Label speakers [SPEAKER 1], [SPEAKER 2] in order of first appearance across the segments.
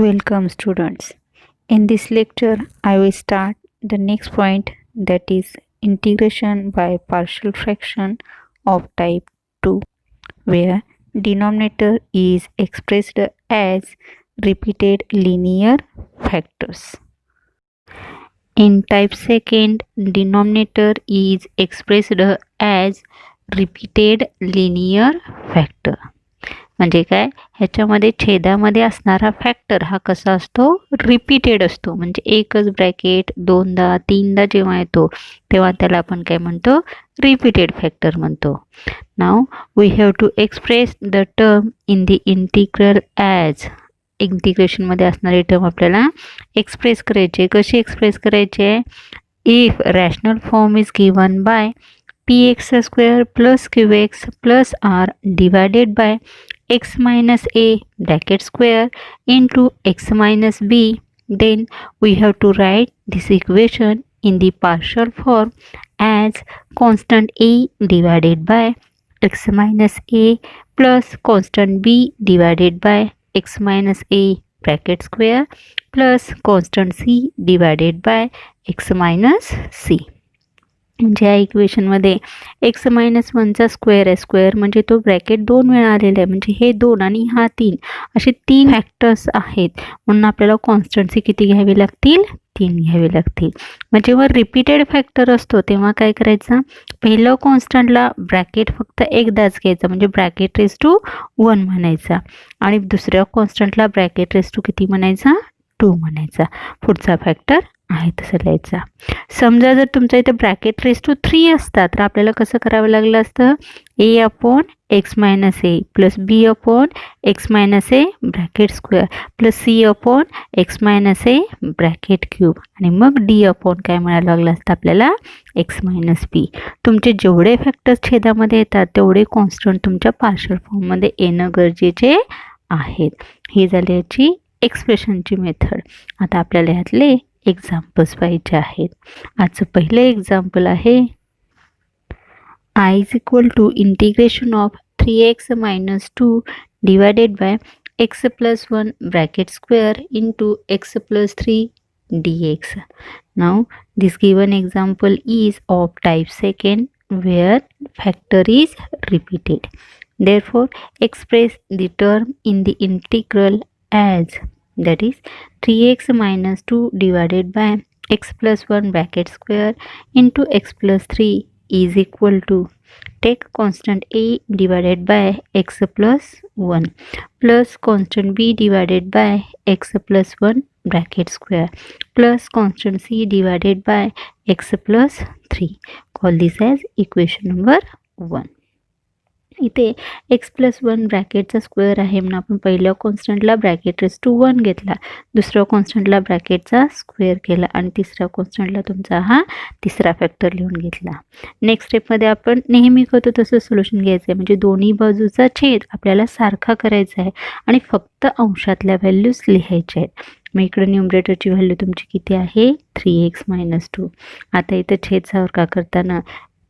[SPEAKER 1] Welcome students. In this lecture I will start the next point, that is integration by partial fraction of type 2, where denominator is expressed as repeated linear factors. In type second, denominator is expressed as repeated linear factor. म्हणजे काय, ह्याच्यामध्ये छेदामध्ये असणारा factor हा कसा असतो, repeated असतो. म्हणजे एकच ब्रॅकेट दोनदा तीनदा जेव्हा येतो तेव्हा त्याला आपण काय म्हणतो, रिपीटेड फॅक्टर म्हणतो. Now we have to express the term in the integral as. इंटिग्रेशनमध्ये असणारी टर्म आपल्याला एक्सप्रेस करायची. कशी एक्सप्रेस करायची? If rational form is given by px² plus qx plus r divided by x minus a bracket square into x minus b, then we have to write this equation in the partial form as constant a divided by x minus a plus constant b divided by x minus a bracket square plus constant c divided by x minus c. म्हणजे या इक्वेशनमध्ये x minus वनचा square आहे. Square म्हणजे तो bracket दोन वेळा आलेला आहे. म्हणजे हे दोन आणि हा तीन असे तीन फॅक्टर्स आहेत. म्हणून आपल्याला कॉन्स्टन्सी किती घ्यावी लागतील? 3 घ्यावी लागतील. मग जेव्हा रिपीटेड फॅक्टर असतो तेव्हा काय करायचं, पहिलं कॉन्स्टंटला ब्रॅकेट फक्त एकदाच घ्यायचा, म्हणजे ब्रॅकेट रेस टू 1 म्हणायचा. आणि दुसऱ्या कॉन्स्टंटला ब्रॅकेट रेस टू किती म्हणायचा? 2 म्हणायचा. पुढचा फॅक्टर आहे तसं लिहायचा. समजा जर तुमच्या इथे ब्रॅकेट रेस टू 3 असतात तर आपल्याला कसं करावं लागलं असतं, A upon X minus A plus B upon X minus A bracket square plus C upon X minus A bracket cube आणि मग डी अपॉन काय मिळायला लागलं असतं आपल्याला, एक्स मायनस बी. तुमचे जेवढे फॅक्टर्स छेदामध्ये येतात तेवढे कॉन्स्टंट तुमच्या पार्शल फॉर्ममध्ये येणं गरजेचे आहेत. ही झाली याची एक्सप्रेशनची मेथड. आता आपल्याला ह्यातले एक्झाम्पल्स पाहिजे आहेत. आजचं पहिलं एक्झाम्पल आहे I is equal to integration of 3x minus 2 divided by x plus 1 bracket square into x plus 3 dx. Now this given example is of type second where factor is repeated. Therefore express the term in the integral as, that is 3x minus 2 divided by x plus 1 bracket square into x plus 3 is equal to, take constant a divided by x plus 1 plus constant b divided by x plus 1 bracket square plus constant c divided by x plus 3. Call this as equation number 1. इथे x plus 1 ब्रॅकेटचा square आहे म्हणून आपण पहिल्या कॉन्स्टंटला bracket raise to 1 घेतला, दुसऱ्या कॉन्स्टंटला ब्रॅकेटचा square केला आणि तिसऱ्या कॉन्स्टंटला तुमचा हा तिसरा फॅक्टर लिहून घेतला. नेक्स्ट स्टेपमध्ये आपण नेहमी करतो तसं सोल्युशन घ्यायचं आहे. म्हणजे दोन्ही बाजूचा छेद आपल्याला सारखा करायचा आहे आणि फक्त अंशातल्या व्हॅल्यूज लिहायच्या आहेत. मग इकडे न्यूमरेटरची व्हॅल्यू तुमची किती आहे, 3x मायनस 2. आता इथं छेद सारखा करताना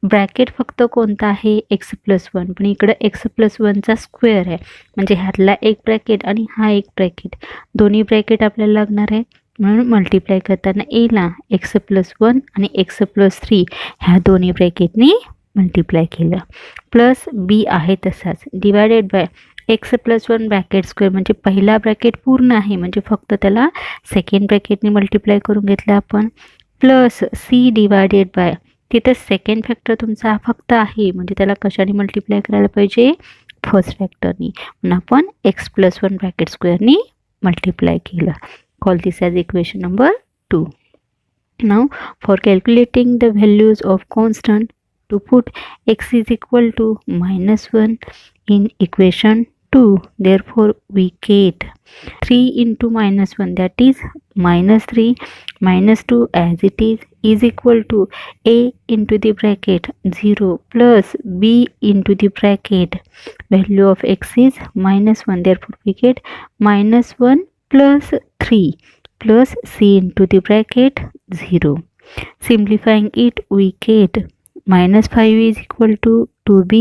[SPEAKER 1] ब्रॅकेट फक्त कोणता आहे, एक्स प्लस 1, पण इकडं एक्स प्लस 1चा स्क्वेअर आहे. म्हणजे ह्यातला एक ब्रॅकेट आणि हा एक ब्रॅकेट, दोन्ही ब्रॅकेट आपल्याला लागणार आहे. म्हणून मल्टिप्लाय करताना एला एक्स प्लस 1 आणि एक्स प्लस 3 ह्या दोन्ही ब्रॅकेटनी मल्टिप्लाय केलं, प्लस बी आहे तसाच divided by x plus 1 bracket square. म्हणजे पहिला ब्रॅकेट पूर्ण आहे म्हणजे फक्त त्याला सेकंड ब्रॅकेटने मल्टिप्लाय करून घेतलं आपण, प्लस सी डिवायडेड बाय, तिथं सेकंड फॅक्टर तुमचा फक्त आहे म्हणजे त्याला कशाने मल्टिप्लाय करायला पाहिजे, फर्स्ट फॅक्टरनी. म्हणून आपण एक्स प्लस 1 ब्रॅकेट स्क्वेअरनी मल्टिप्लाय केलं. Call this as equation number 2. Now for calculating the values of constant to put x is equal to -1 in equation 2. Therefore we get 3 into -1, that is -3 -2 as it is equal to a into the bracket 0 plus b into the bracket value of x is -1. Therefore we get -1 plus 3 plus c into the bracket 0. Simplifying it we get -5 is equal to 2b.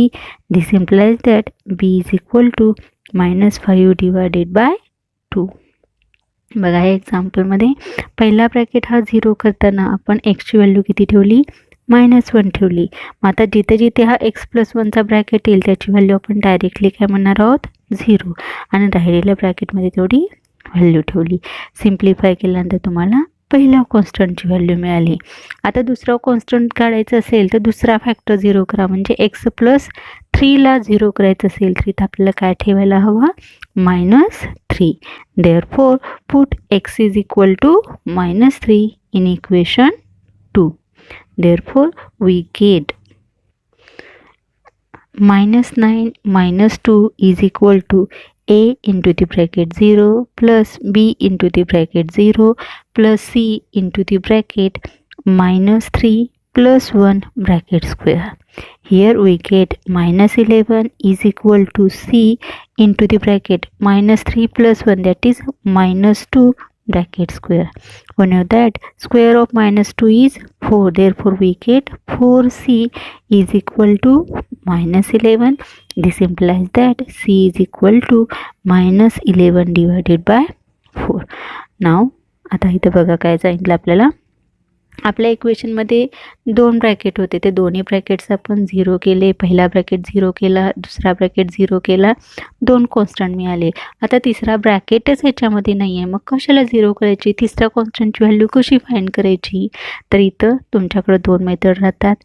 [SPEAKER 1] This implies that b is equal to -5 divided by 2. बघा या एक्झाम्पलमध्ये पहिला bracket हा 0 करताना आपण एक्सची value किती ठेवली, -1 ठेवली. मग आता जिथे जिथे हा x+1चा ब्रॅकेट येईल त्याची व्हॅल्यू आपण डायरेक्टली काय म्हणणार आहोत, 0. आणि राहिलेल्या ब्रॅकेटमध्ये तेवढी व्हॅल्यू ठेवली. सिम्प्लिफाय केल्यानंतर तुम्हाला पहिल्या कॉन्स्टंटची व्हॅल्यू मिळाली. आता दुसरा कॉन्स्टंट काढायचं असेल तर दुसरा फॅक्टर 0 करा. म्हणजे x+3ला 0 करायचं असेल तर इथं आपल्याला काय ठेवायला हवं, -3. Therefore put x is equal to -3 in equation 2. Therefore we get -9 - 2 is equal to a into the bracket 0 plus b into the bracket 0 plus c into the bracket -3 plus 1 bracket square. Here we get -11 is equal to c into the bracket -3 plus 1, that is -2 bracket square. We know that square of -2 is 4. Therefore we get 4c is equal to -11. This implies that c is equal to -11 divided by 4. Now आता इथं बघा काय सांगितलं आपल्याला, आपल्या इक्वेशनमध्ये 2 bracket होते, ते दोन्ही ब्रॅकेट्स आपण 0 केले. पहिला ब्रॅकेट 0 केला, दुसरा ब्रॅकेट 0 केला, 2 कॉन्स्टंट मिळाले. आता तिसरा ब्रॅकेटच ह्याच्यामध्ये नाही आहे, मग कशाला 0 करायची, तिसऱ्या कॉन्स्टंटची व्हॅल्यू कशी फाइंड करायची. तर इथं तुमच्याकडे 2 मेथड राहतात.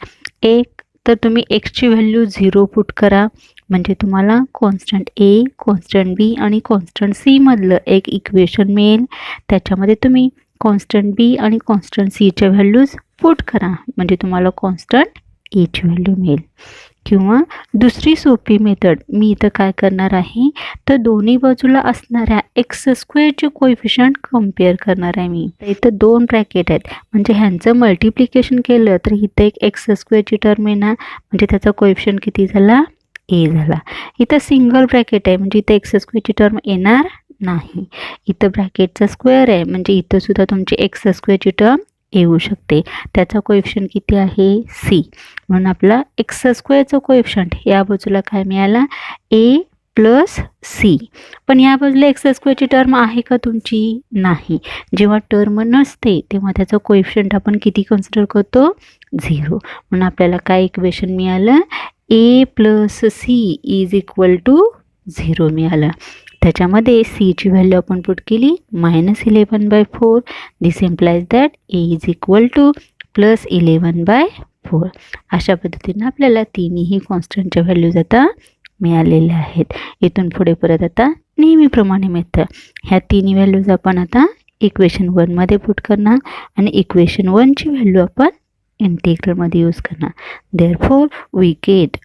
[SPEAKER 1] एक तर तुम्ही एक्सची व्हॅल्यू 0 पुट करा, म्हणजे तुम्हाला कॉन्स्टंट ए, कॉन्स्टंट बी आणि कॉन्स्टंट सी मधलं एक इक्वेशन मिळेल. त्याच्यामध्ये तुम्ही कॉन्स्टंट बी आणि कॉन्स्टंट सीच्या व्हॅल्यूज पुट करा, म्हणजे तुम्हाला कॉन्स्टंट एची व्हॅल्यू मिळेल. किंवा दुसरी सोपी मेथड मी इथं काय करणार आहे, तर दोन्ही बाजूला असणाऱ्या x² कोएफिशियंट कम्पेअर करणार आहे मी. तर इथं 2 ब्रॅकेट आहेत, म्हणजे ह्यांचं मल्टिप्लिकेशन केलं तर इथं एक x² टर्म येणार, म्हणजे त्याचा कोएफिशियंट किती झाला, ए झाला. इथं सिंगल ब्रॅकेट आहे, म्हणजे इथं x² टर्म येणार नाही. इथं ब्रॅकेटचा स्क्वेअर आहे, म्हणजे इथं सुद्धा तुमची x² टर्म येऊ शकते. त्याचा कोएफिशियंट किती आहे, सी. म्हणून आपला x² कोएफिशियंट या बाजूला काय मिळाला, ए प्लस सी. पण या बाजूला x² टर्म आहे का तुमची, नाही. जेव्हा टर्म नसते तेव्हा त्याचं कोएफिशियंट आपण किती कन्सिडर करतो, 0. म्हणून आपल्याला काय इक्वेशन मिळालं, A plus C is equal to 0 मिळालं. त्याच्यामध्ये सीची व्हॅल्यू आपण पुट केली -11/4. This implies that A is equal to +11/4. अशा पद्धतीनं आपल्याला तिन्ही कॉन्स्टंटच्या व्हॅल्यूज आता मिळालेल्या आहेत. इथून पुढे परत आता नेहमीप्रमाणे मेथड, ह्या तिन्ही व्हॅल्यूज आपण आता इक्वेशन 1मध्ये पुट करणार आणि इक्वेशन 1ची व्हॅल्यू आपण इंटिग्रलमध्ये यूज करणार. Therefore we get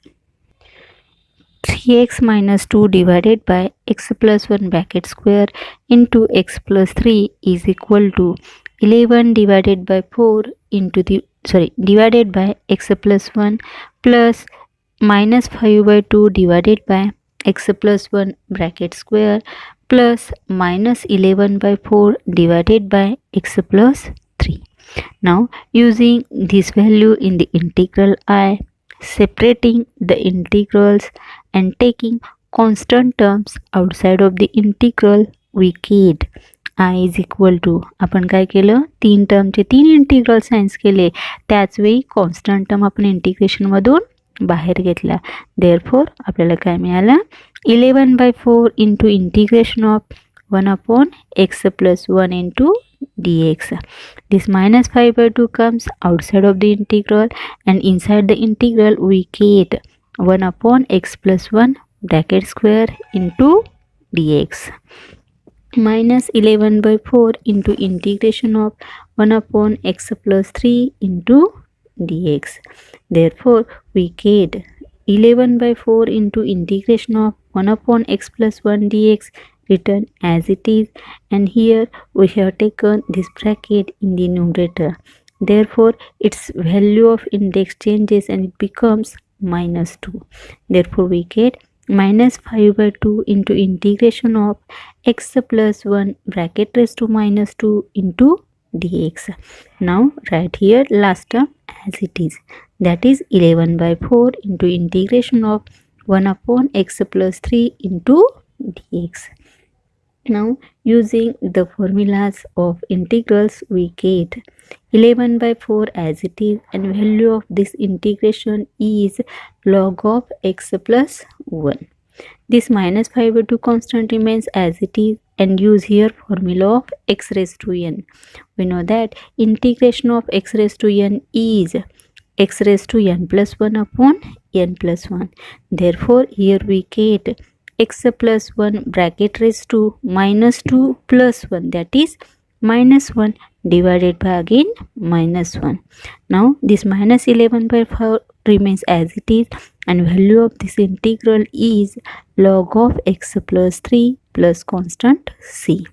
[SPEAKER 1] 3x - 2 divided by x+1 bracket square into x plus 3 is equal to 11 divided by 4 into the divided by x plus 1 plus -5/2 divided by x plus 1 bracket square plus -11/4 divided by x plus 3. Now using this value in the integral I, separating the integrals and taking constant terms outside of the integral, we get I is equal to, आपण काय केलं, 3 टर्मचे 3 integral science केले, त्याच वेळी constant term आपण इंटिग्रेशनमधून बाहेर घेतला. देअरफॉर आपल्याला काय मिळालं, 11/4 into integration of 1/x plus 1 into dx. This -5/2 comes outside of the integral, and inside the integral we get 1/x plus 1 bracket square into dx. -11/4 into integration of 1/x plus 3 into dx. Therefore we get 11/4 into integration of 1/x plus 1 dx written as it is, and here we have taken this bracket in the numerator. Therefore its value of index changes and it becomes -2. Therefore we get -5/2 into integration of x plus 1 bracket raised to -2 into dx. Now write here last term as it is, that is 11/4 into integration of 1/x plus 3 into dx. Now using the formulas of integrals we get 11 by 4 as it is, and value of this integration is log of x plus 1. This minus 5 by 2 constant remains as it is, and use here formula of x raised to n. We know that integration of x raised to n is x raised to n plus 1 upon n plus 1. Therefore here we get x plus 1 bracket raised to minus 2 plus 1, that is minus 1 divided by again minus 1. Now this minus 11 by 4 remains as it is, and value of this integral is log of x plus 3 plus constant c.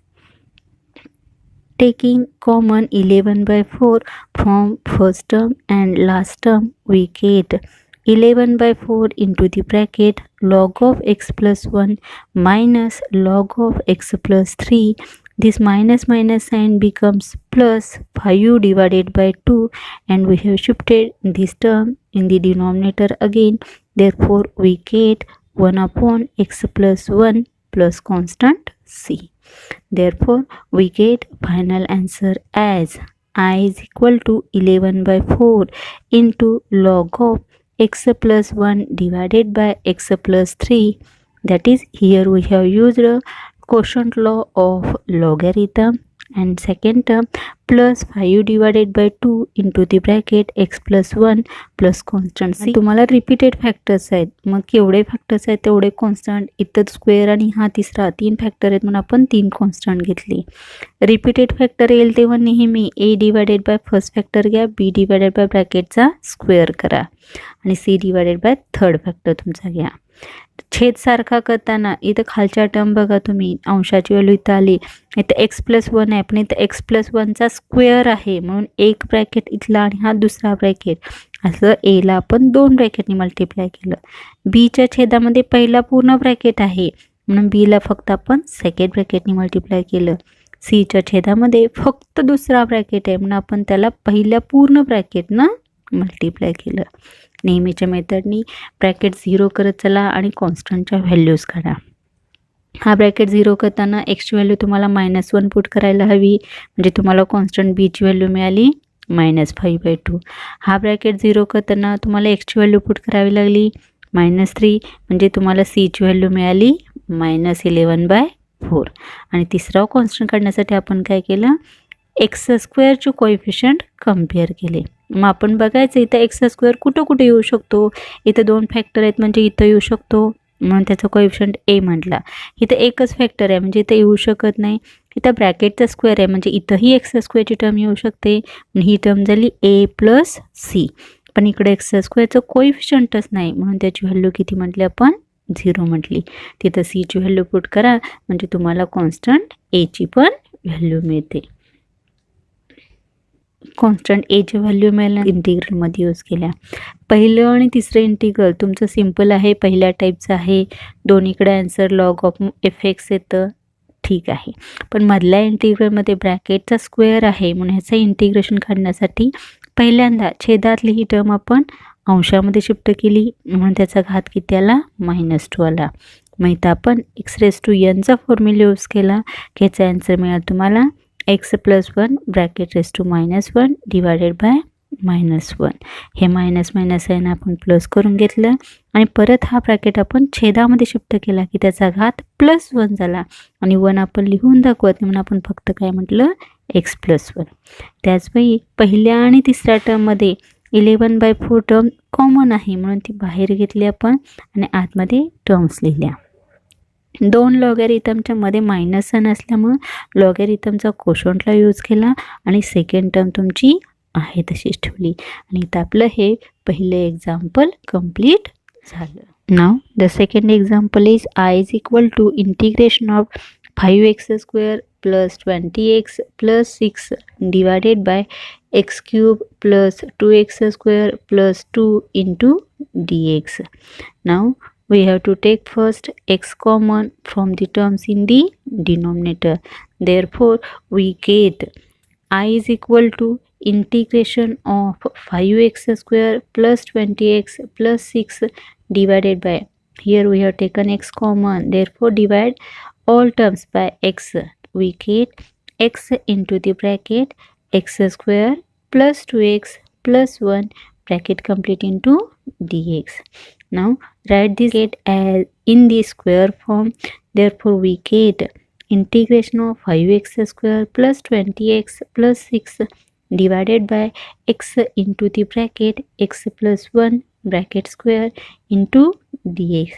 [SPEAKER 1] Taking common 11 by 4 from first term and last term, we get 11 by 4 into the bracket log of x plus 1 minus log of x plus 3. This minus sign becomes plus 5 divided by 2, and we have shifted this term in the denominator again. Therefore we get 1 upon x plus 1 plus constant c. Therefore we get final answer as I is equal to 11 by 4 into log of x plus 1 divided by x plus 3. That is, here we have used a quotient law of logarithm, and second term plus 5 divided by 2 into the bracket x plus 1 plus constant c. तुम्हाला repeated factors आहेत, मग केवढे factors आहेत तेवढे constant. इतर square आणि हा तिसरा 3 फॅक्टर आहेत म्हणून आपण 3 कॉन्स्टंट घेतली. रिपीटेड फॅक्टर येईल तेव्हा नेहमी a divided by first factor घ्या, b डिवायडेड बाय ब्रॅकेटचा स्क्वेअर करा, आणि c divided by third factor तुमचा घ्या. छेद सारखा करताना इथं खालच्या टर्म बघा तुम्ही, अंशाची व्हॅल्यू इथं आली, इथं एक्स प्लस 1 आहे, पण इथं एक्स प्लस 1चा स्क्वेअर आहे म्हणून एक ब्रॅकेट इथला आणि हा दुसरा ब्रॅकेट, असं एला आपण 2 ब्रॅकेटनी मल्टिप्लाय केलं. बीच्या छेदामध्ये पहिला पूर्ण ब्रॅकेट आहे म्हणून बीला फक्त आपण सेकंड ब्रॅकेटनी मल्टिप्लाय केलं. सीच्या छेदामध्ये फक्त दुसरा ब्रॅकेट आहे म्हणून आपण त्याला पहिल्या पूर्ण ब्रॅकेटनं मल्टिप्लाय केलं. नेहमीच्या मेथडनी ब्रॅकेट 0 करत चला आणि कॉन्स्टंटच्या व्हॅल्यूज काढा. हा ब्रॅकेट 0 करताना एक्सची व्हॅल्यू तुम्हाला -1 पुट करायला हवी, म्हणजे तुम्हाला कॉन्स्टंट बीची व्हॅल्यू मिळाली -5/2. हा ब्रॅकेट 0 करताना तुम्हाला एक्सची व्हॅल्यू पुट करावी लागली -3, म्हणजे तुम्हाला सीची व्हॅल्यू मिळाली -11/4. आणि तिसरा कॉन्स्टंट काढण्यासाठी आपण काय केलं, एक्स स्क्वेअरचे कोएफिशियंट कम्पेअर केले. मग आपण बघायचं इथं एक्स स्क्वेअर कुठं येऊ शकतो. इथं 2 फॅक्टर आहेत म्हणजे इथं येऊ शकतो म्हणून त्याचा कोएफिशियंट ए म्हटला. इथं एकच फॅक्टर आहे म्हणजे इथं येऊ शकत नाही. इथं ब्रॅकेटचा स्क्वेअर आहे म्हणजे इथंही एक्स स्क्वेअरची टर्म येऊ शकते. ही टर्म झाली ए प्लस सी, पण इकडे एक्स स्क्वेअरचं कोएफिशियंटच नाही म्हणून त्याची व्हॅल्यू किती म्हटली आपण, 0 म्हटली. तिथं सीची व्हॅल्यू पुट करा म्हणजे तुम्हाला कॉन्स्टंट एची पण व्हॅल्यू मिळते. कॉन्स्टंट एची व्हॅल्यू मिळाल्या इंटिग्रलमध्ये यूज केल्या. पहिलं आणि तिसरं इंटिग्रल तुमचं सिम्पल आहे, पहिल्या टाईपचं आहे, दोन्हीकडे answer log of F x येतं, ठीक आहे. पण मधल्या इंटिग्रलमध्ये ब्रॅकेटचा स्क्वेअर आहे म्हणून ह्याचं इंटिग्रेशन काढण्यासाठी पहिल्यांदा छेदातली ही टर्म आपण अंशामध्ये शिफ्ट केली म्हणून त्याचा घात किती आला, -2 आला. मग इथं आपण एक्स रेज टू एनचा फॉर्म्युला यूज केला, ह्याचा आन्सर मिळाला तुम्हाला X plus 1 bracket raise to -1 divided by -1. हे मायनस आहे ना आपण प्लस करून घेतलं आणि परत हा ब्रॅकेट आपण छेदामध्ये शिफ्ट केला की त्याचा घात +1 झाला आणि 1 आपण लिहून दाखवत नाही म्हणून आपण फक्त काय म्हटलं, एक्स प्लस 1. त्याचवेळी पहिल्या आणि तिसऱ्या टर्ममध्ये 11/4 टर्म कॉमन आहे म्हणून ती बाहेर घेतली आपण आणि आतमध्ये टर्म्स लिहिल्या. 2 लॉगॅरिथमच्या मध्ये मायनस साइन असल्यामुळं लॉगॅरिथमचा कोशंटला यूज केला आणि सेकंड टर्म तुमची आहे तशीच ठेवली आणि इथं आपलं हे पहिले एक्झाम्पल कंप्लीट झालं. Now the second example is I is equal to integration of 5x² + 20x + 6 divided by x³ + 2x² + 2 into dx. Now we have to take first x common from the terms in the denominator. Therefore we get I is equal to integration of 5x² + 20x + 6 divided by, here we have taken x common, therefore divide all terms by x, we get x into the bracket x square plus 2x plus 1 bracket complete into dx. Now write this get as in the square form. Therefore we get integration of 5x square plus 20x plus 6 divided by x into the bracket x plus 1 bracket square into dx.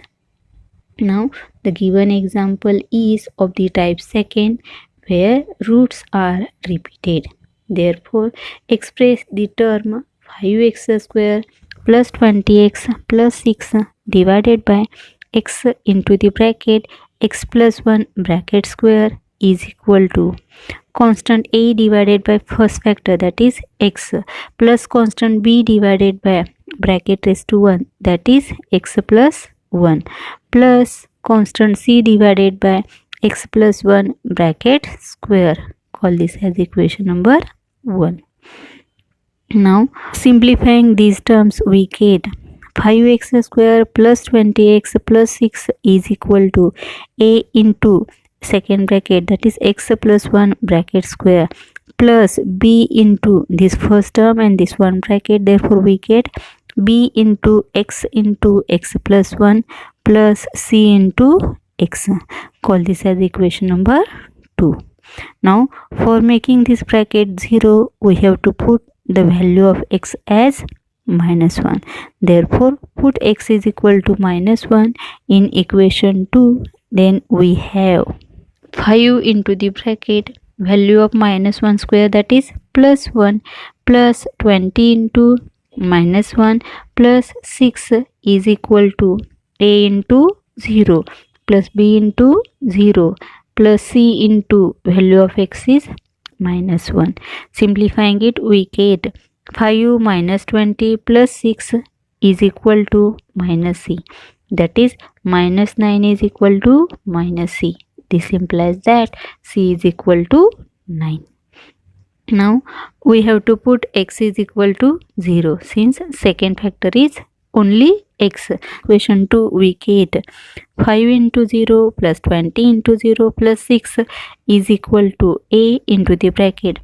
[SPEAKER 1] Now the given example is of the type second, where roots are repeated. Therefore express the term 5x square plus 20x plus 6 divided by x into the bracket x plus 1 bracket square is equal to constant a divided by first factor, that is x, plus constant b divided by bracket raised to 1, that is x plus 1, plus constant c divided by x plus 1 bracket square. Call this as equation number 1. Now simplifying these terms, we get 5x square plus 20x plus 6 is equal to a into second bracket, that is x plus 1 bracket square, plus b into this first term and this one bracket. Therefore we get b into x plus 1 plus c into x. Call this as equation number 2. Now for making this bracket 0, we have to put the value of x as -1. Therefore put x is equal to -1 in equation 2. Then we have 5 into the bracket value of -1 square, that is plus 1, plus 20 into -1 plus 6 is equal to a into 0 plus b into 0 plus c into value of x is -1. Simplifying it, we get 5 minus 20 plus 6 is equal to -c, that is -9 is equal to -c. This implies that c is equal to 9. Now we have to put x is equal to 0 since second factor is only x. Equation 2, we get 5 into 0 plus 20 into 0 plus 6 is equal to a into the bracket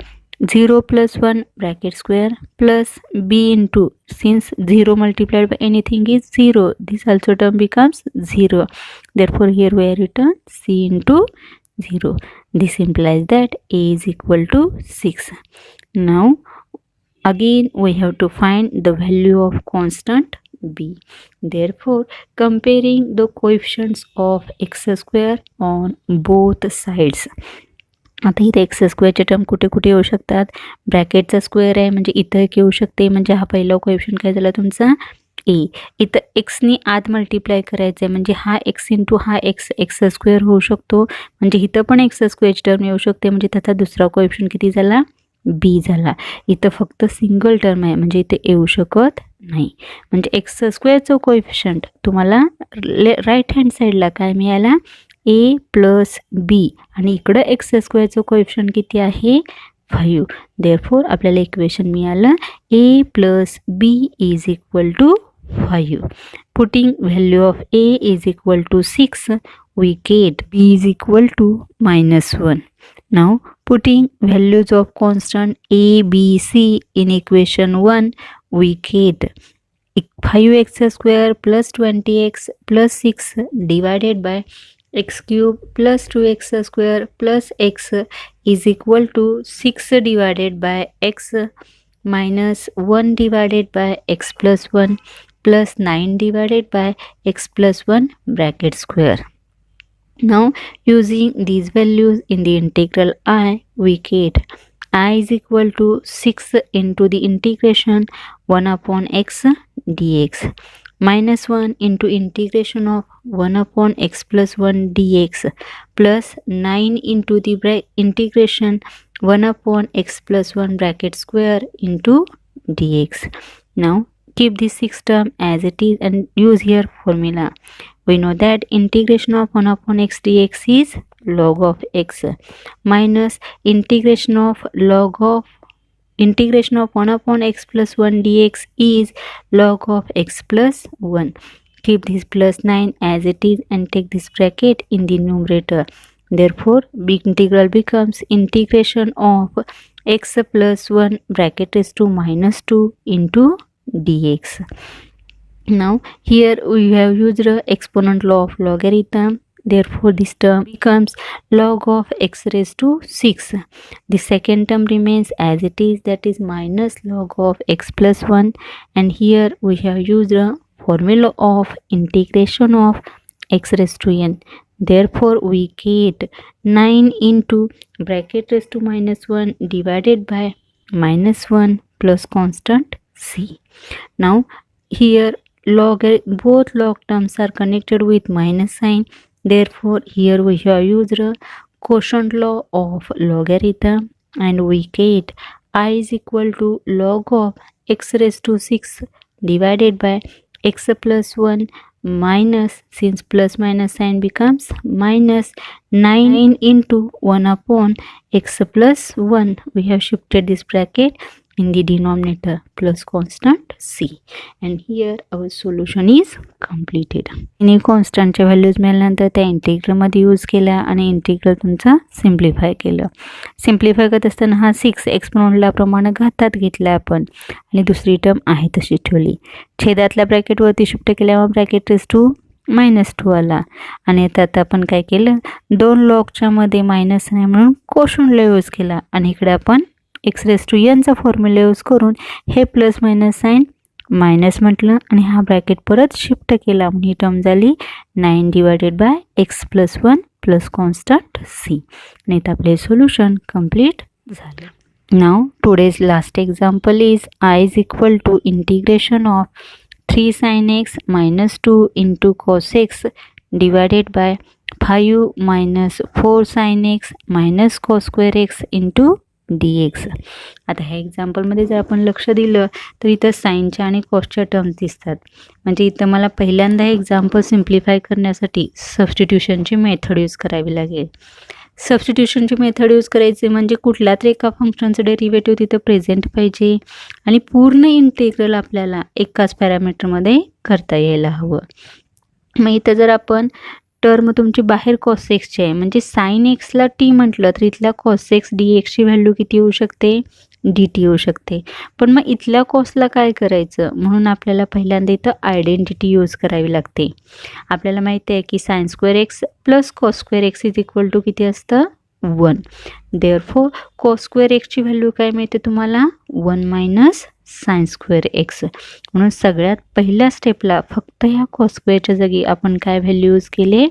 [SPEAKER 1] 0 plus 1 bracket square plus b into, since 0 multiplied by anything is 0, this also term becomes 0. Therefore here we have written c into 0. This implies that a is equal to 6. Now again we have to find the value of constant b. Therefore comparing the coefficients of x square on both sides. आता इथे x स्क्वेअरचे term कुठे कुठे येऊ शकतात, ब्रॅकेटचा square आहे म्हणजे इथं एक येऊ शकते, म्हणजे हा पहिला कोएफिशियंट काय झाला तुमचा ए. इथं एक्सनी आत मल्टिप्लाय करायचं आहे म्हणजे हा एक्स इंटू हा एक्स एक्स स्क्वेअर होऊ शकतो, म्हणजे इथं पण एक्स स्क्वेअरची टर्म येऊ शकते, म्हणजे त्याचा दुसरा कोएफिशियंट किती झाला बी झाला. इथं फक्त सिंगल टर्म आहे म्हणजे इथे येऊ शकत नाही, म्हणजे एक्स स्क्वेअरचं कोएफिशियंट तुम्हाला राईट हँड साईडला काय मिळाला ए प्लस बी आणि इकडं एक्स स्क्वेअरचं कोएफिशियंट किती आहे 5. देअरफॉर आपल्याला इक्वेशन मिळालं A plus B is equal to 5. Putting value of A is equal to 6, we get b is equal to -1. Now putting values of constant a, b, c in equation 1, we get 5x square plus 20x plus 6 divided by x cube plus 2x square plus x is equal to 6 divided by x minus 1 divided by x plus 1 plus 9 divided by x plus 1 bracket square. Now using these values in the integral I, we get I is equal to 6 into the integration 1 upon x dx minus 1 into integration of 1 upon x plus 1 dx plus 9 into the integration 1 upon x plus 1 bracket square into dx. Now keep this 6 term as it is and use here formula. We know that integration of 1 upon x dx is log of x minus integration of 1 upon x plus 1 dx is log of x plus 1. Keep this plus 9 as it is and take this bracket in the numerator. Therefore, big integral becomes integration of x plus 1 bracket raised to minus 2 into dx. Now here we have used exponent law of logarithm. Therefore, this term becomes log of x raised to 6. The second term remains as it is, that is minus log of x plus 1, and here we have used a formula of integration of x raised to n. Therefore, we get 9 into bracket raised to minus 1 divided by minus 1 plus constant c. Now here both log terms are connected with minus sign. Therefore, here we have used a quotient law of logarithm, and we get I is equal to log of x raised to 6 divided by x plus 1 minus, since plus minus sign becomes minus, 9 into 1 upon x plus 1. We have shifted this bracket in the denominator plus constant c, and here our solution is completed. आणि कॉन्स्टंटच्या values मिळाल्यानंतर त्या इंटिग्रलमध्ये use केल्या आणि integral तुमचा simplify केलं. Simplify करत असताना हा 6 एक्सपोनेंटला प्रमाणे घातात घेतला आपण आणि दुसरी टर्म आहे तशी ठेवली. छेदातल्या ब्रॅकेटवरती शिफ्ट केल्यावर ब्रॅकेट रेज टू -2 आला, आणि आता आपण काय केलं, दोन लॉगच्या मध्ये मायनस नाही म्हणून कोशंटला यूज केला, आणि इकडे आपण एक्स रेज टू एनचा फॉर्म्युला यूज करून हे प्लस मायनस साईन मायनस म्हटलं आणि हा ब्रॅकेट परत शिफ्ट केला, म्हणून ही टर्म झाली 9 divided by x plus 1 plus constant C. आणि इथं आपले सोल्युशन कंप्लीट झालं. Now today's last example is I is equal to integration of 3 sin x minus 2 into cos x divided by 5 minus 4 sin x minus cos square x into dx. आता ह्या एक्झाम्पलमध्ये जर आपण लक्ष दिलं तर इथं साईनच्या आणि कॉसच्या टर्म्स दिसतात. म्हणजे इथं मला पहिल्यांदा हे एक्झाम्पल सिम्प्लिफाय करण्यासाठी सबस्टिट्यूशनची मेथड यूज करावी लागेल. सबस्टिट्यूशनची मेथड यूज करायची म्हणजे कुठल्या तरी एका फंक्शनचं डेरिव्हेटिव्ह तिथं प्रेझेंट पाहिजे आणि पूर्ण इंटिग्रल आपल्याला एकाच पॅरामीटरमध्ये करता यायला हवं. मग इथं जर आपण टर्म तुमची बाहेर कॉस एक्सची आहे, म्हणजे साईन एक्सला टी म्हटलं तर इथल्या कॉस एक्स डी एक्सची व्हॅल्यू किती येऊ शकते, डी टी येऊ शकते. पण मग इथल्या कॉसला काय करायचं, म्हणून आपल्याला पहिल्यांदा इथं आयडेंटिटी यूज करावी लागते. आपल्याला माहिती आहे की sine square x plus cos square x is equal to किती असतं, 1. देअरफॉर कॉस स्क्वेअर एक्सची व्हॅल्यू काय मिळते तुम्हाला, 1 मायनस साइन स्क्वेअर एक्स. म्हणून सगळ्यात पहिल्या स्टेपला फक्त ह्या कॉस स्क्वेअरच्या जागी आपण काय व्हॅल्यू यूज केले,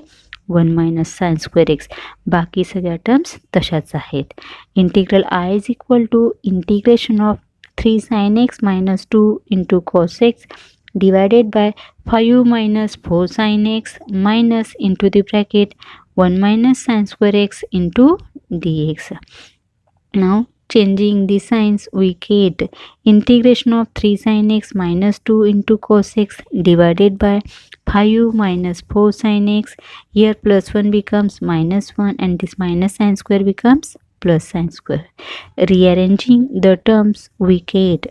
[SPEAKER 1] 1 मायनस साइन स्क्वेअर एक्स. बाकी सगळ्या टर्म्स तशाच आहेत. Integral I is equal to integration of 3 sin x minus 2 into cos x divided by 5 minus 4 sin x minus into the bracket 1 minus sin square x into dx. Now changing the signs, we get integration of 3 sin x minus 2 into cos x divided by 5 minus 4 sin x. Here plus 1 becomes minus 1 and this minus sin square becomes plus sin square. Rearranging the terms, we get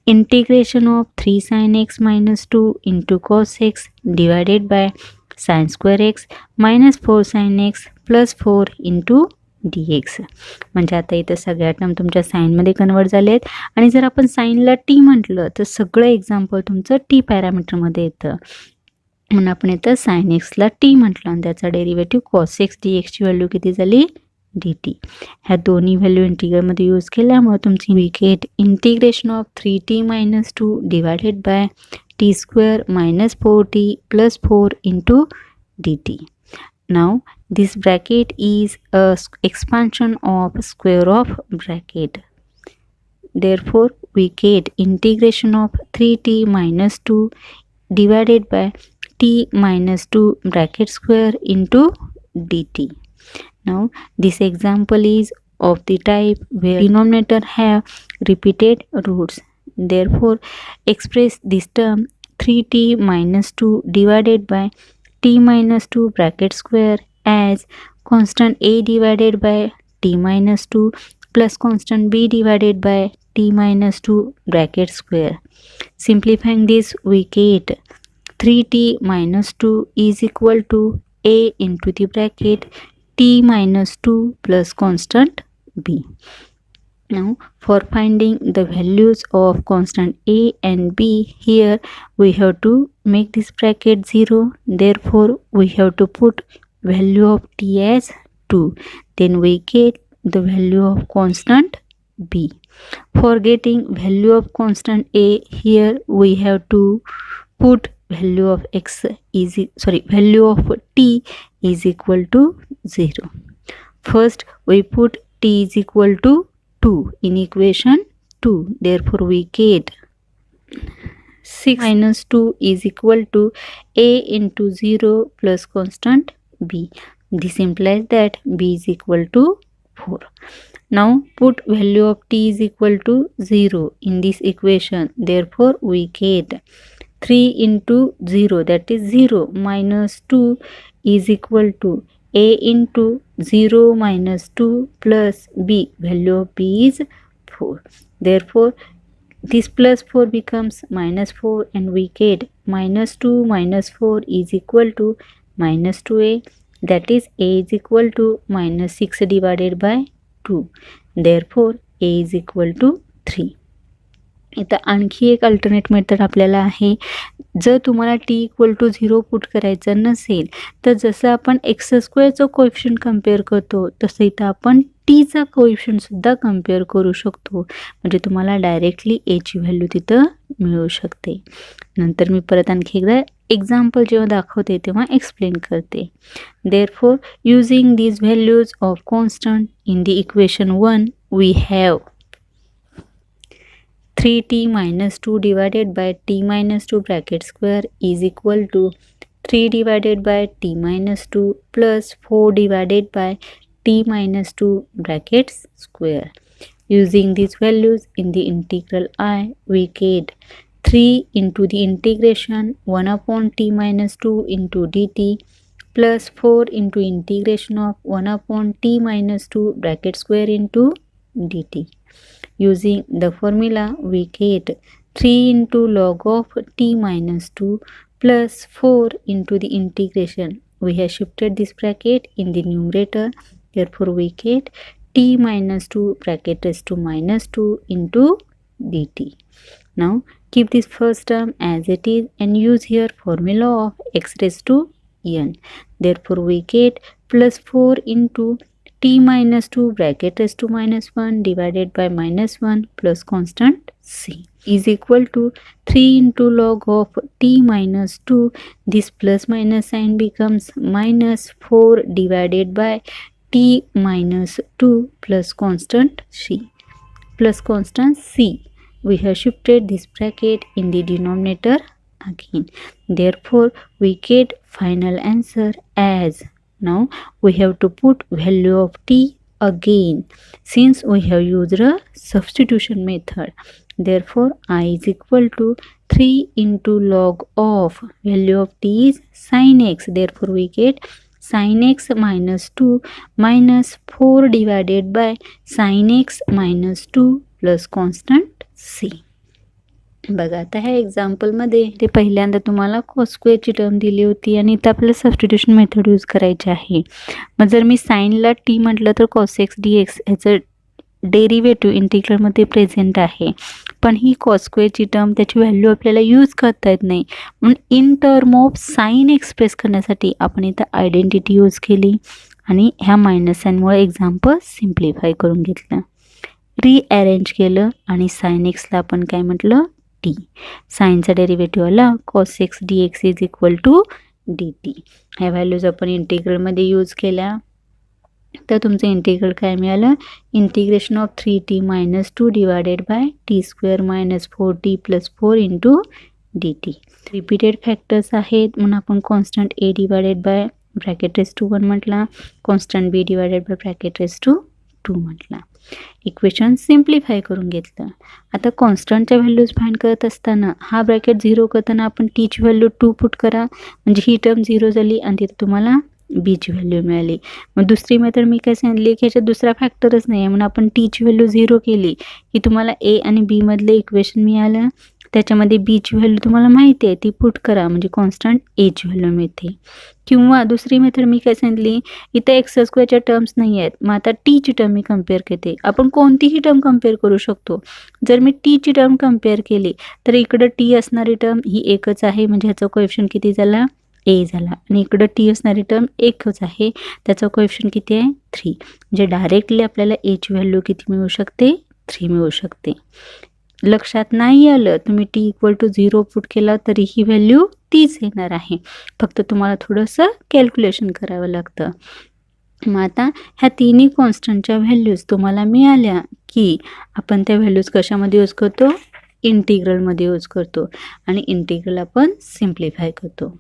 [SPEAKER 1] integration of 3 sin x minus 2 into cos x divided by sin square x minus 4 sin x plus 4 into dx. म्हणजे आता इथं सगळ्या term तुमच्या साईनमध्ये convert झाले आहेत, आणि जर आपण साईनला टी म्हटलं तर सगळं एक्झाम्पल तुमचं टी पॅरामीटरमध्ये येतं. म्हणून आपण इथं साइन एक्सला टी म्हटलं आणि त्याचा डेरिव्हेटिव्ह कॉस एक्स डी एक्सची व्हॅल्यू किती झाली, डी टी. ह्या दोन्ही व्हॅल्यू इंटिग्रलमध्ये यूज केल्यामुळे तुमची we get integration of 3t minus 2 divided by t square minus 4t plus 4 into d t. Now this bracket is a expansion of square of bracket. Therefore, we get integration of 3t minus 2 divided by t minus 2 bracket square into dt. Now this example is of the type where denominator have repeated roots. Therefore, express this term 3t minus 2 divided by t minus 2 bracket square as constant a divided by t minus 2 plus constant b divided by t minus 2 bracket square. Simplifying this, we get 3t minus 2 is equal to a into the bracket t minus 2 plus constant b. Now for finding the values of constant a and b, here we have to make this bracket 0. Therefore we have to put value of t as 2. Then we get the value of constant b. For getting value of constant a, here we have to put value of value of t is equal to 0. First we put t is equal to 2 in equation 2. Therefore we get 6 minus 2 is equal to a into 0 plus constant b. This implies that b is equal to 4. Now put value of t is equal to 0 in this equation. Therefore we get 3 into 0, that is 0 minus 2 is equal to a into 0 minus 2 plus b. Value of b is 4. Therefore this plus 4 becomes minus 4 and we get minus 2 minus 4 is equal to minus 2a. That is a is equal to minus 6 divided by 2. Therefore a is equal to 3. इथं आणखी एक alternate method आपल्याला आहे. जर तुम्हाला t equal to 0 put करायचं नसेल तर जसं आपण एक्स स्क्वेअरचं कोएफिशियंट कम्पेअर करतो तसं इथं आपण टीचा कोएफिशियंटसुद्धा कम्पेअर करू शकतो. म्हणजे तुम्हाला डायरेक्टली एची व्हॅल्यू तिथं मिळू शकते. नंतर मी परत आणखी एकदा एक्झाम्पल जेव्हा दाखवते तेव्हा एक्सप्लेन करते. Therefore using these values of constant in the equation 1 we have 3t minus 2 divided by t minus 2 bracket square is equal to 3 divided by t minus 2 plus 4 divided by t minus 2 brackets square. Using these values in the integral I, we get 3 into the integration 1 upon t minus 2 into dt plus 4 into integration of 1 upon t minus 2 bracket square into dt. Using the formula we get 3 into log of t minus 2 plus 4 into the integration. We have shifted this bracket in the numerator. Therefore we get t minus 2 bracket raised to minus 2 into dt. Now keep this first term as it is and use here formula of x raised to n. Therefore we get plus 4 into t minus 2 bracket raised to minus 1 divided by minus 1 plus constant c is equal to 3 into log of t minus 2. This plus minus sign becomes minus 4 divided by t minus 2 plus constant c. We have shifted this bracket in the denominator again. Therefore we get final answer as. Now we have to put value of t again since we have used a substitution method. Therefore I is equal to 3 into log of value of t is sin x. Therefore we get sin x minus 2 minus 4 divided by sin x minus 2 plus constant c. बघा आता ह्या एक्झाम्पलमध्ये ते पहिल्यांदा तुम्हाला cos स्क्वेअरची term दिली होती आणि इथं आपल्याला सबस्टिट्यूशन मेथड यूज करायची आहे. मग जर मी साईनला टी म्हटलं तर कॉस एक्स डी एक्स ह्याचं डेरिव्हेटिव्ह इंटिग्रलमध्ये प्रेझेंट आहे. पण ही कॉस स्क्वेअरची टर्म त्याची व्हॅल्यू आपल्याला यूज करता येत नाही म्हणून in term of sine express करण्यासाठी आपण इथं आयडेंटिटी यूज केली आणि ह्या मायनस साईनमुळे एक्झाम्पल सिम्प्लिफाय करून घेतलं, रिअरेंज केलं आणि साईन एक्सला आपण काय म्हटलं टी. साईनचा डेरिव्हेटिव्ह आला cos x d x is equal to d t. ह्या व्हॅल्यूज आपण इंटिग्रलमध्ये यूज केल्या तर तुमचं इंटिग्रल काय मिळालं, integration of 3t minus 2 divided by t square minus 4t plus 4 into d t. Repeated factors आहेत म्हणून आपण constant A divided by bracket raise to 1 म्हटला, constant B divided by bracket raise to 2 म्हटला. Equation simplify करून घेतलं. आता कॉन्स्टंटच्या values find करत असताना हा ब्रॅकेट 0 करताना आपण टीची व्हॅल्यू 2 पुट करा म्हणजे ही टर्म 0 झाली आणि तिथे तुम्हाला बीची व्हॅल्यू मिळाली. मग दुसरी मेथड मी काय सांगितली की ह्याच्यात दुसरा फॅक्टरच नाही आहे म्हणून आपण टीची व्हॅल्यू 0 केली की तुम्हाला ए आणि बी मधले इक्वेशन मिळालं. त्याच्यामध्ये बीची व्हॅल्यू तुम्हाला माहिती आहे ती पुट करा म्हणजे कॉन्स्टंट एची व्हॅल्यू मिळते. किंवा दुसरी मेथड मी काय सांगितली, इथं एक्स स्क्वेअरच्या टर्म्स नाही आहेत, मग आता टीची टर्म मी कम्पेअर करते. आपण कोणतीही टर्म कम्पेअर करू शकतो. जर मी टीची टर्म कम्पेअर केली तर इकडं टी असणारी टर्म ही एकच आहे म्हणजे ह्याचा कोएफिशियंट किती झाला, ए झाला. आणि इकडं टी असणारी टर्म एकच आहे, त्याचा कोएफिशियंट किती आहे, 3. म्हणजे डायरेक्टली आपल्याला एची व्हॅल्यू किती मिळू शकते, 3 मिळू शकते. लक्षात नाही आलं तुम्ही टी इक्वल टू 0 पुट केला तरी ही व्हॅल्यू तीच येणार आहे, फक्त तुम्हाला थोडंसं कॅल्क्युलेशन करावं लागतं. मग आता ह्या तिन्ही कॉन्स्टंटच्या व्हॅल्यूज तुम्हाला मिळाल्या की आपण त्या व्हॅल्यूज कशामध्ये यूज करतो, इंटिग्रलमध्ये यूज करतो आणि इंटिग्रल आपण सिम्प्लिफाय करतो.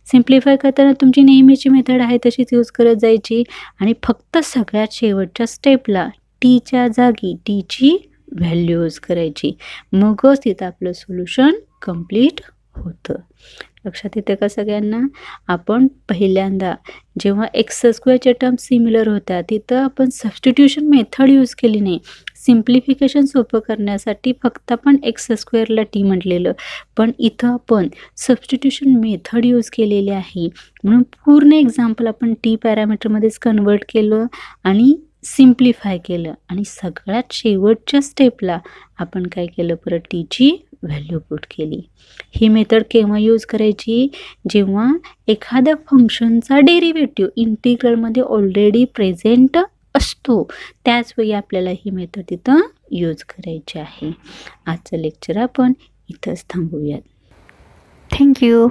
[SPEAKER 1] सिम्प्लिफाय करताना तुमची नेहमीची मेथड आहे तशीच यूज करत जायची आणि फक्त सगळ्यात शेवटच्या स्टेपला टीच्या जागी टीची व्हॅल्यू यूज करायची, मगच तिथं आपलं सोल्युशन कंप्लीट होतं. लक्षात येतं का सगळ्यांना? आपण पहिल्यांदा जेव्हा एक्स स्क्वेअरच्या टर्म सिमिलर होत्या तिथं आपण सबस्टिट्यूशन मेथड यूज केली नाही, सिम्प्लिफिकेशन सोपं करण्यासाठी फक्त आपण एक्स स्क्वेअरला टी म्हटलेलं, पण इथं आपण सबस्टिट्यूशन मेथड यूज केलेली आहे. म्हणून पूर्ण एक्झाम्पल आपण टी पॅरामीटरमध्येच कन्वर्ट केलं आणि सिम्प्लिफाय केलं आणि सगळ्यात शेवटच्या स्टेपला आपण काय केलं, परत टीची व्हॅल्यू पुट केली. ही मेथड केव्हा यूज करायची, जेव्हा एखाद्या फंक्शनचा डेरिव्हेटिव्ह इंटिग्रलमध्ये ऑलरेडी प्रेझेंट असतो, त्याचवेळी आपल्याला ही मेथड तिथं यूज करायची आहे. आजचं लेक्चर आपण इथंच थांबवूयात. थँक्यू.